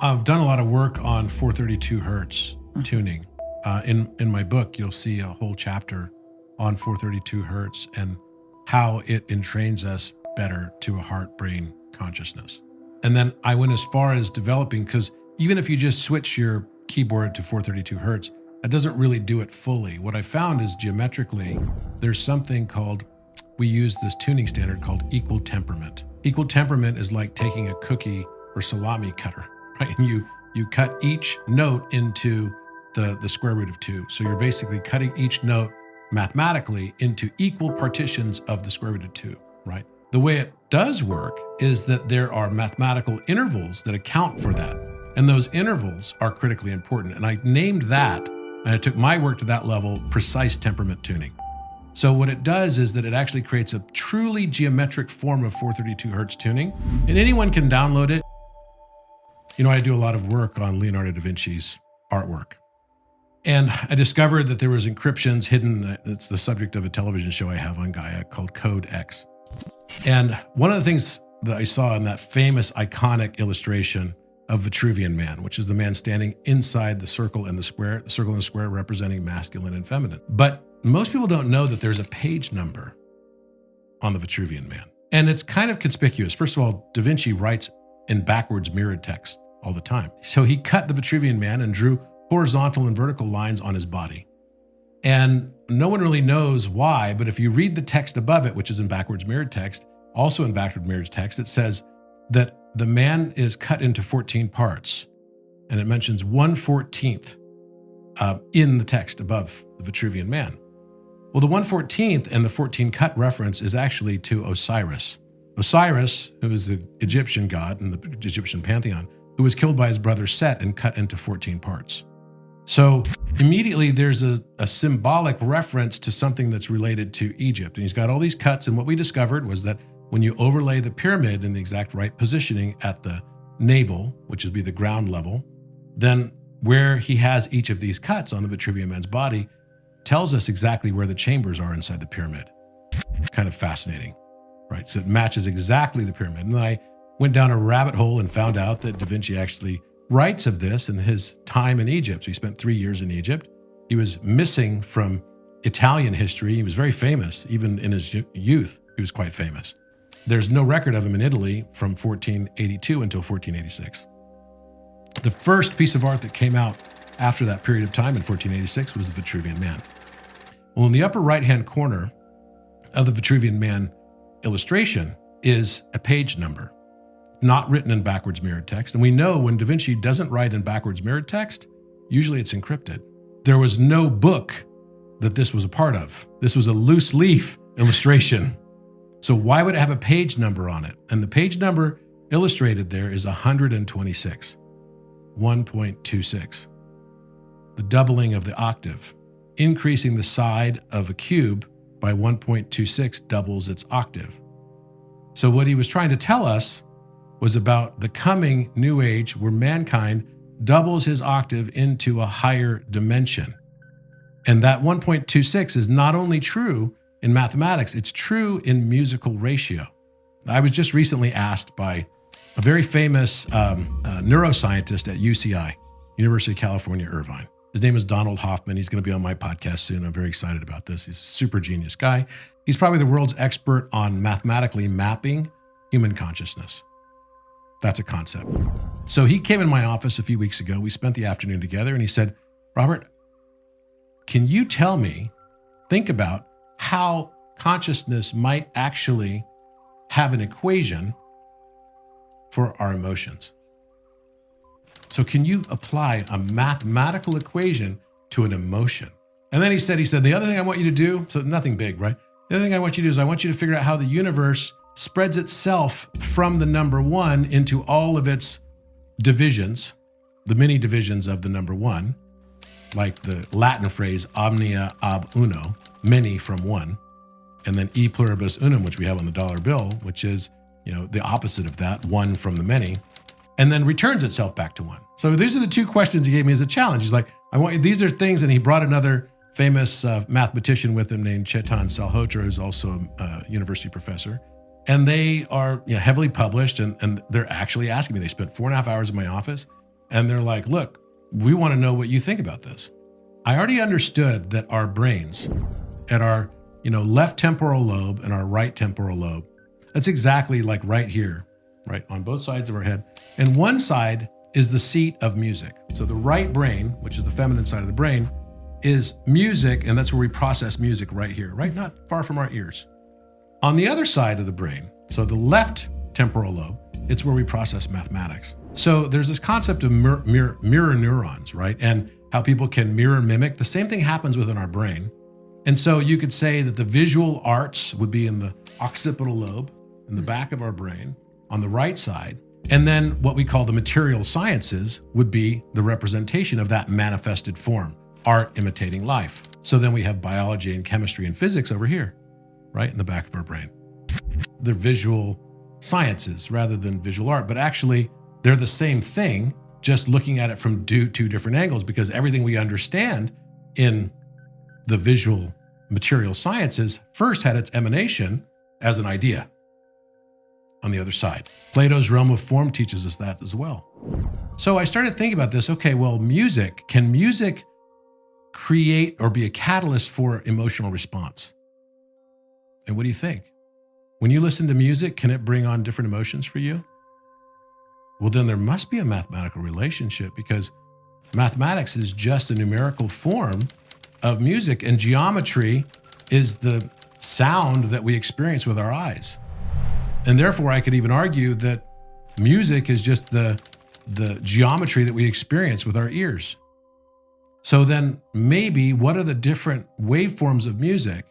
I've done a lot of work on 432 hertz tuning. In my book, you'll see a whole chapter on 432 hertz and how it entrains us better to a heart-brain consciousness. And then I went as far as developing, because even if you just switch your keyboard to 432 hertz, that doesn't really do it fully. What I found is geometrically, there's something called, we use this tuning standard called equal temperament. Equal temperament is like taking a cookie or salami cutter, right? And you cut each note into the square root of 2. So you're basically cutting each note mathematically into equal partitions of the square root of 2, right? The way it does work is that there are mathematical intervals that account for that. And those intervals are critically important. And I named that, and I took my work to that level, Precise Temperament Tuning. So what it does is that it actually creates a truly geometric form of 432 hertz tuning, and anyone can download it. You know, I do a lot of work on Leonardo da Vinci's artwork. And I discovered that there was encryptions hidden. It's the subject of a television show I have on Gaia called Code X. And one of the things that I saw in that famous iconic illustration of Vitruvian Man, which is the man standing inside the circle and the square representing masculine and feminine. But most people don't know that there's a page number on the Vitruvian Man. And it's kind of conspicuous. First of all, Da Vinci writes in backwards mirrored text all the time. So he cut the Vitruvian Man and drew horizontal and vertical lines on his body. And no one really knows why, but if you read the text above it, which is in backwards mirrored text, also in backwards mirrored text, it says that the man is cut into 14 parts. And it mentions 1/14 in the text above the Vitruvian Man. Well, the 1/14 and the 14 cut reference is actually to Osiris. Osiris, who is the Egyptian god in the Egyptian pantheon, who was killed by his brother Set and cut into 14 parts. So immediately there's a symbolic reference to something that's related to Egypt. And he's got all these cuts. And what we discovered was that when you overlay the pyramid in the exact right positioning at the navel, which would be the ground level, then where he has each of these cuts on the Vitruvian Man's body tells us exactly where the chambers are inside the pyramid. Kind of fascinating, right? So it matches exactly the pyramid. And then I went down a rabbit hole and found out that Da Vinci actually writes of this in his time in Egypt. So he spent 3 years in Egypt. He was missing from Italian history. He was very famous. Even in his youth, he was quite famous. There's no record of him in Italy from 1482 until 1486. The first piece of art that came out after that period of time in 1486 was the Vitruvian Man. Well, in the upper right-hand corner of the Vitruvian Man illustration is a page number, not written in backwards mirrored text. And we know when Da Vinci doesn't write in backwards mirrored text, usually it's encrypted. There was no book that this was a part of. This was a loose leaf illustration. So why would it have a page number on it? And the page number illustrated there is 126, 1.26. The doubling of the octave. Increasing the side of a cube by 1.26 doubles its octave. So what he was trying to tell us was about the coming new age where mankind doubles his octave into a higher dimension. And that 1.26 is not only true in mathematics, it's true in musical ratio. I was just recently asked by a very famous neuroscientist at UCI, University of California, Irvine. His name is Donald Hoffman. He's going to be on my podcast soon. I'm very excited about this. He's a super genius guy. He's probably the world's expert on mathematically mapping human consciousness. That's a concept. So he came in my office a few weeks ago. We spent the afternoon together and he said, Robert, can you tell me, think about how consciousness might actually have an equation for our emotions? So can you apply a mathematical equation to an emotion? And then he said, the other thing I want you to do, so nothing big, right? The other thing I want you to do is I want you to figure out how the universe spreads itself from the number 1 into all of its divisions, the many divisions of the number 1, like the Latin phrase omnia ab uno, many from 1, and then e pluribus unum, which we have on the dollar bill, which is, the opposite of that, 1 from the many, and then returns itself back to 1. So these are the 2 questions he gave me as a challenge. He's like, these are things, and he brought another famous mathematician with him named Chetan Salhotra, who's also a university professor. And they are heavily published, and they're actually asking me. They spent 4.5 hours in my office and they're like, look, we want to know what you think about this. I already understood that our brains at our, left temporal lobe and our right temporal lobe, that's exactly like right here, right on both sides of our head. And one side is the seat of music. So the right brain, which is the feminine side of the brain, is music, and that's where we process music right here, right? Not far from our ears. On the other side of the brain, so the left temporal lobe, it's where we process mathematics. So there's this concept of mirror neurons, right? And how people can mirror mimic. The same thing happens within our brain. And so you could say that the visual arts would be in the occipital lobe, in the back of our brain, on the right side. And then what we call the material sciences would be the representation of that manifested form, art imitating life. So then we have biology and chemistry and physics over here, right in the back of our brain. They're visual sciences rather than visual art, but actually they're the same thing, just looking at it from two different angles, because everything we understand in the visual material sciences first had its emanation as an idea on the other side. Plato's realm of form teaches us that as well. So I started thinking about this. Okay, well, can music create or be a catalyst for emotional response? And what do you think? When you listen to music, can it bring on different emotions for you? Well, then there must be a mathematical relationship, because mathematics is just a numerical form of music, and geometry is the sound that we experience with our eyes. And therefore, I could even argue that music is just the geometry that we experience with our ears. So then maybe what are the different waveforms of music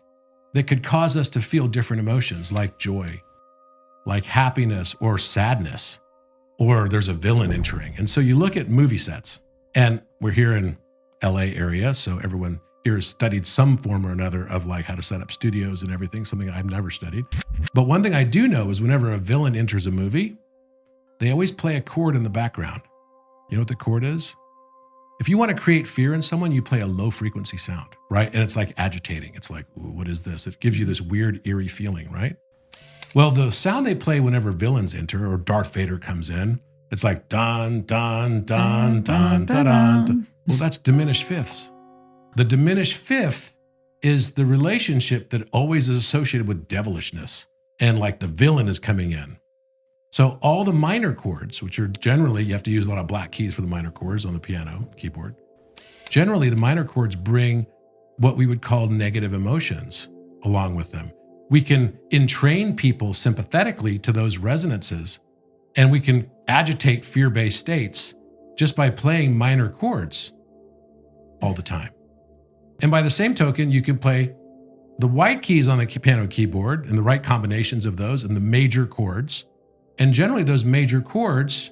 that could cause us to feel different emotions, like joy, like happiness or sadness, or there's a villain entering? And so you look at movie sets, and we're here in LA area, so everyone here has studied some form or another of like how to set up studios and everything, something I've never studied. But one thing I do know is whenever a villain enters a movie, they always play a chord in the background. You know what the chord is? If you want to create fear in someone, you play a low frequency sound, right? And it's like agitating. It's like, ooh, what is this? It gives you this weird, eerie feeling, right? Well, the sound they play whenever villains enter or Darth Vader comes in, it's like dun, dun, dun, dun, dun, dun, dun. Well, that's diminished fifths. The diminished fifth is the relationship that always is associated with devilishness, and like the villain is coming in. So all the minor chords, which are generally, you have to use a lot of black keys for the minor chords on the piano keyboard. Generally, the minor chords bring what we would call negative emotions along with them. We can entrain people sympathetically to those resonances, and we can agitate fear-based states just by playing minor chords all the time. And by the same token, you can play the white keys on the piano keyboard and the right combinations of those and the major chords. And generally those major chords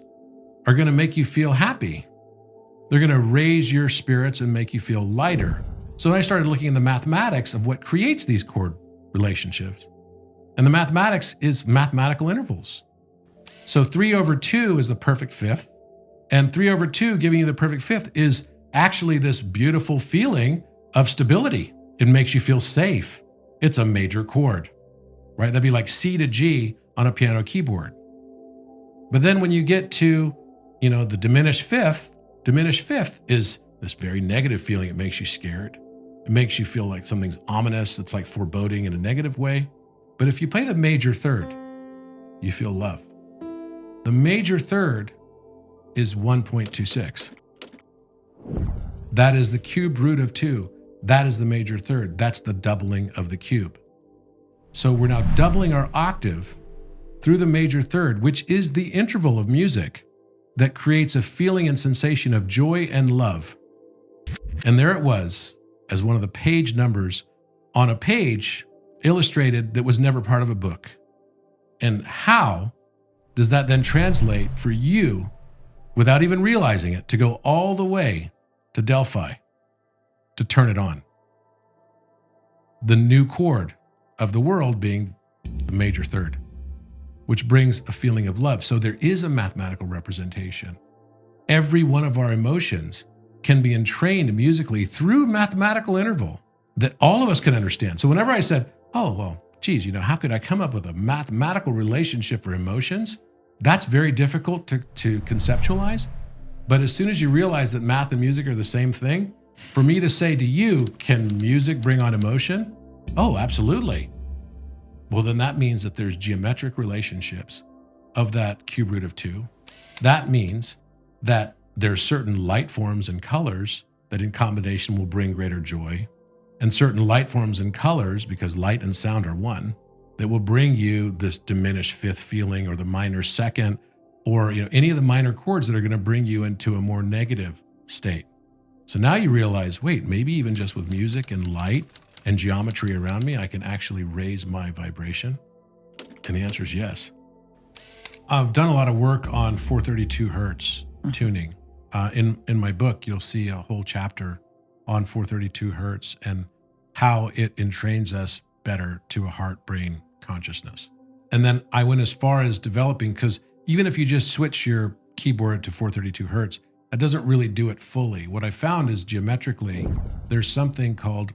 are going to make you feel happy. They're going to raise your spirits and make you feel lighter. So then I started looking at the mathematics of what creates these chord relationships. And the mathematics is mathematical intervals. So 3/2 is the perfect fifth. And 3/2 giving you the perfect fifth is actually this beautiful feeling of stability. It makes you feel safe. It's a major chord, right? That'd be like C to G on a piano keyboard. But then when you get to, the diminished fifth is this very negative feeling. It makes you scared. It makes you feel like something's ominous. It's like foreboding in a negative way. But if you play the major third, you feel love. The major third is 1.26. That is the cube root of 2. That is the major third. That's the doubling of the cube. So we're now doubling our octave through the major third, which is the interval of music that creates a feeling and sensation of joy and love. And there it was, as one of the page numbers on a page illustrated that was never part of a book. And how does that then translate for you, without even realizing it, to go all the way to Delphi to turn it on? The new chord of the world being the major third, which brings a feeling of love. So there is a mathematical representation. Every one of our emotions can be entrained musically through mathematical interval that all of us can understand. So whenever I said, oh, well, geez, how could I come up with a mathematical relationship for emotions? That's very difficult to conceptualize. But as soon as you realize that math and music are the same thing, for me to say to you, can music bring on emotion? Oh, absolutely. Well, then that means that there's geometric relationships of that cube root of 2. That means that there's certain light forms and colors that in combination will bring greater joy, and certain light forms and colors, because light and sound are one, that will bring you this diminished fifth feeling or the minor second, or any of the minor chords that are going to bring you into a more negative state. So now you realize, wait, maybe even just with music and light and geometry around me, I can actually raise my vibration? And the answer is yes. I've done a lot of work on 432 hertz tuning. In my book, you'll see a whole chapter on 432 hertz and how it entrains us better to a heart-brain consciousness. And then I went as far as developing, because even if you just switch your keyboard to 432 hertz, that doesn't really do it fully. What I found is geometrically, there's something called,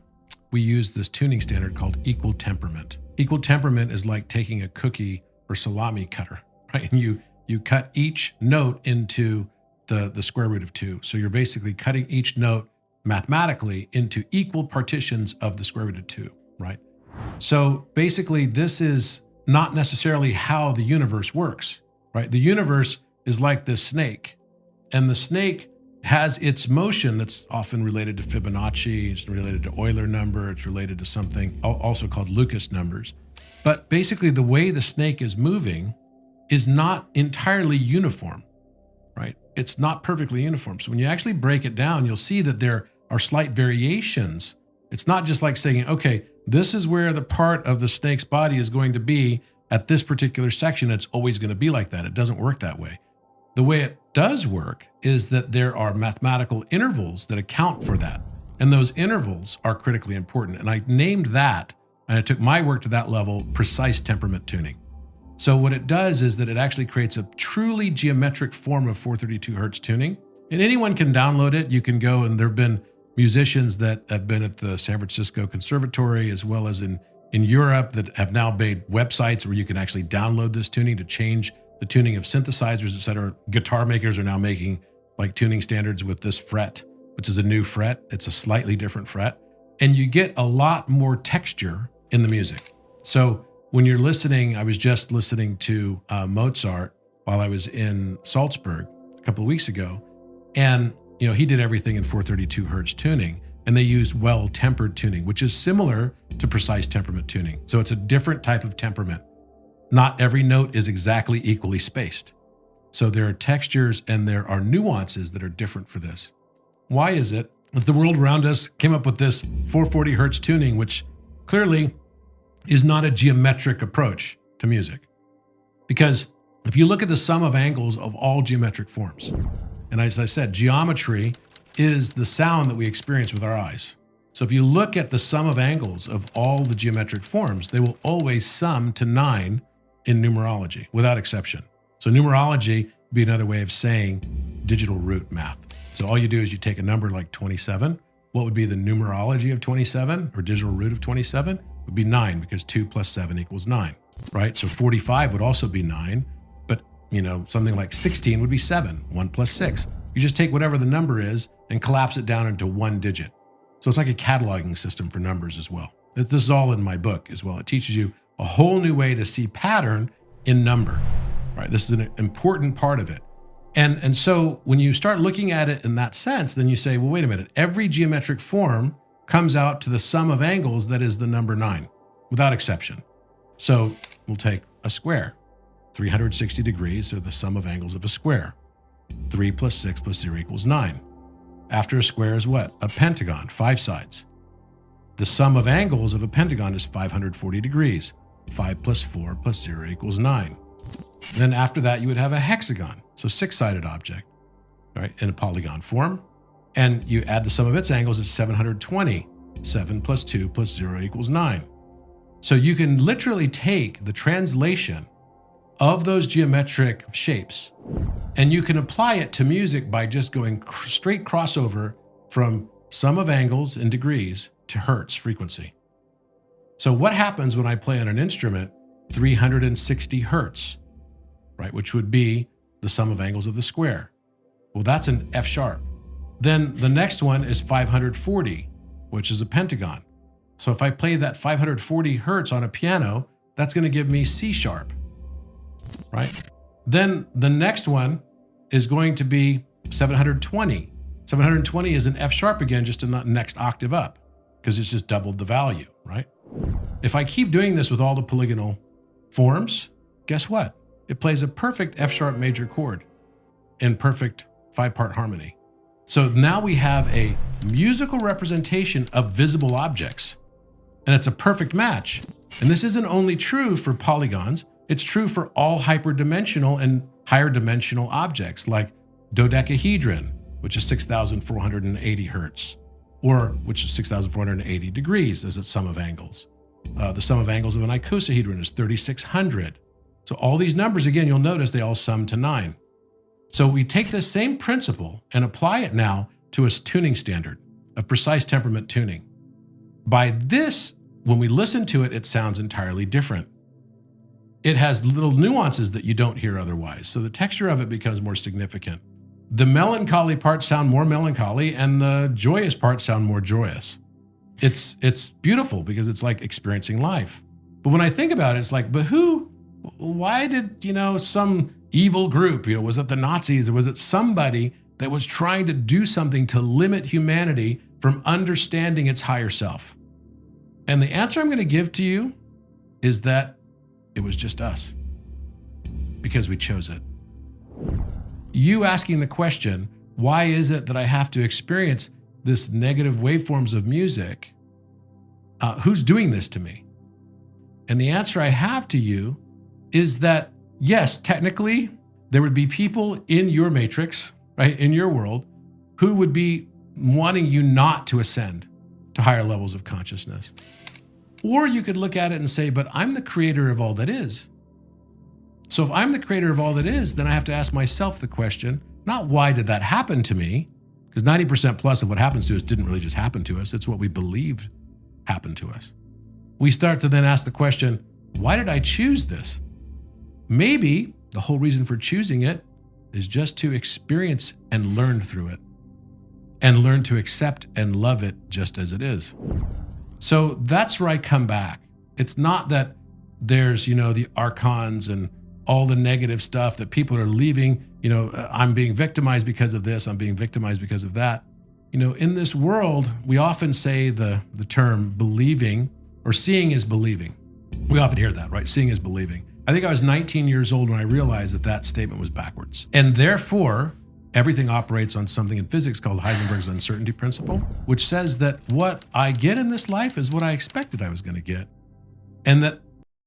we use this tuning standard called equal temperament. Equal temperament is like taking a cookie or salami cutter, right? And you cut each note into the square root of 2. So you're basically cutting each note mathematically into equal partitions of the square root of 2, right? So basically, this is not necessarily how the universe works, right? The universe is like this snake, and the snake has its motion that's often related to Fibonacci, it's related to Euler number, it's related to something also called Lucas numbers. But basically, the way the snake is moving is not entirely uniform, right? It's not perfectly uniform. So when you actually break it down, you'll see that there are slight variations. It's not just like saying, okay, this is where the part of the snake's body is going to be at this particular section. It's always going to be like that. It doesn't work that way. The way it does work is that there are mathematical intervals that account for that. And those intervals are critically important. And I named that, and I took my work to that level, precise temperament tuning. So what it does is that it actually creates a truly geometric form of 432 hertz tuning. And anyone can download it. You can go, and there have been musicians that have been at the San Francisco Conservatory, as well as in Europe, that have now made websites where you can actually download this tuning to change the tuning of synthesizers, et cetera. Guitar makers are now making like tuning standards with this fret, which is a new fret. It's a slightly different fret. And you get a lot more texture in the music. So when you're listening, I was just listening to Mozart while I was in Salzburg a couple of weeks ago. And he did everything in 432 hertz tuning, and they used well-tempered tuning, which is similar to precise temperament tuning. So it's a different type of temperament. Not every note is exactly equally spaced. So there are textures and there are nuances that are different for this. Why is it that the world around us came up with this 440 hertz tuning, which clearly is not a geometric approach to music? Because if you look at the sum of angles of all geometric forms, and as I said, geometry is the sound that we experience with our eyes. So if you look at the sum of angles of all the geometric forms, they will always sum to 9 in numerology, without exception. So numerology would be another way of saying digital root math. So all you do is you take a number like 27. What would be the numerology of 27, or digital root of 27? Would be 9, because 2 plus 7 equals 9, right? So 45 would also be 9, but something like 16 would be 7, 1 plus 6. You just take whatever the number is and collapse it down into one digit. So it's like a cataloging system for numbers as well. This is all in my book as well. It teaches you a whole new way to see pattern in number, right? This is an important part of it. And so when you start looking at it in that sense, then you say, well, wait a minute, every geometric form comes out to the sum of angles that is the number 9, without exception. So we'll take a square. 360 degrees are the sum of angles of a square. 3 plus 6 plus 0 equals 9. After a square is what? A pentagon, 5 sides. The sum of angles of a pentagon is 540 degrees. 5 plus 4 plus 0 equals 9. Then after that, you would have a hexagon, so 6-sided object, right, in a polygon form. And you add the sum of its angles, it's 720. 7 plus 2 plus 0 equals 9. So you can literally take the translation of those geometric shapes, and you can apply it to music by just going straight crossover from sum of angles in degrees to hertz frequency. So what happens when I play on an instrument 360 hertz, right, which would be the sum of angles of the square? Well, that's an F sharp. Then the next one is 540, which is a pentagon. So if I play that 540 hertz on a piano, that's going to give me C sharp, right? Then the next one is going to be 720. 720 is an F sharp again, just a next octave up, because it's just doubled the value, right? If I keep doing this with all the polygonal forms, guess what? It plays a perfect F sharp major chord in perfect 5-part harmony. So now we have a musical representation of visible objects, and it's a perfect match. And this isn't only true for polygons, it's true for all hyperdimensional and higher dimensional objects like dodecahedron, which is 6,480 hertz, or which is 6,480 degrees as its sum of angles. The sum of angles of an icosahedron is 3,600. So all these numbers, again, you'll notice they all sum to 9. So we take this same principle and apply it now to a tuning standard of precise temperament tuning. By this, when we listen to it, it sounds entirely different. It has little nuances that you don't hear otherwise. So the texture of it becomes more significant. The melancholy parts sound more melancholy and the joyous parts sound more joyous. It's beautiful because it's like experiencing life. But when I think about it, it's like, but why did, some evil group, was it the Nazis or was it somebody that was trying to do something to limit humanity from understanding its higher self? And the answer I'm going to give to you is that it was just us, because we chose it. You asking the question, why is it that I have to experience this negative waveforms of music? Who's doing this to me? And the answer I have to you is that, yes, technically, there would be people in your matrix, right, in your world, who would be wanting you not to ascend to higher levels of consciousness. Or you could look at it and say, but I'm the creator of all that is. So if I'm the creator of all that is, then I have to ask myself the question, not why did that happen to me? Because 90% plus of what happens to us didn't really just happen to us. It's what we believed happened to us. We start to then ask the question, why did I choose this? Maybe the whole reason for choosing it is just to experience and learn through it, and learn to accept and love it just as it is. So that's where I come back. It's not that there's, the archons and all the negative stuff that people are leaving, I'm being victimized because of this, I'm being victimized because of that. In this world, we often say the term believing or seeing is believing. We often hear that, right? Seeing is believing. I think I was 19 years old when I realized that statement was backwards. And therefore, everything operates on something in physics called Heisenberg's uncertainty principle, which says that what I get in this life is what I expected I was going to get. And that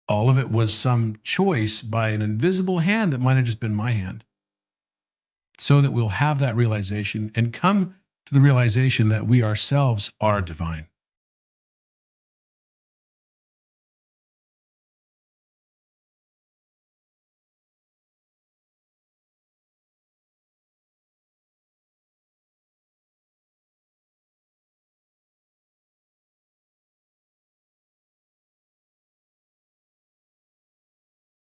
all of it was some choice by an invisible hand that might have just been my hand. So that we'll have that realization and come to the realization that we ourselves are divine.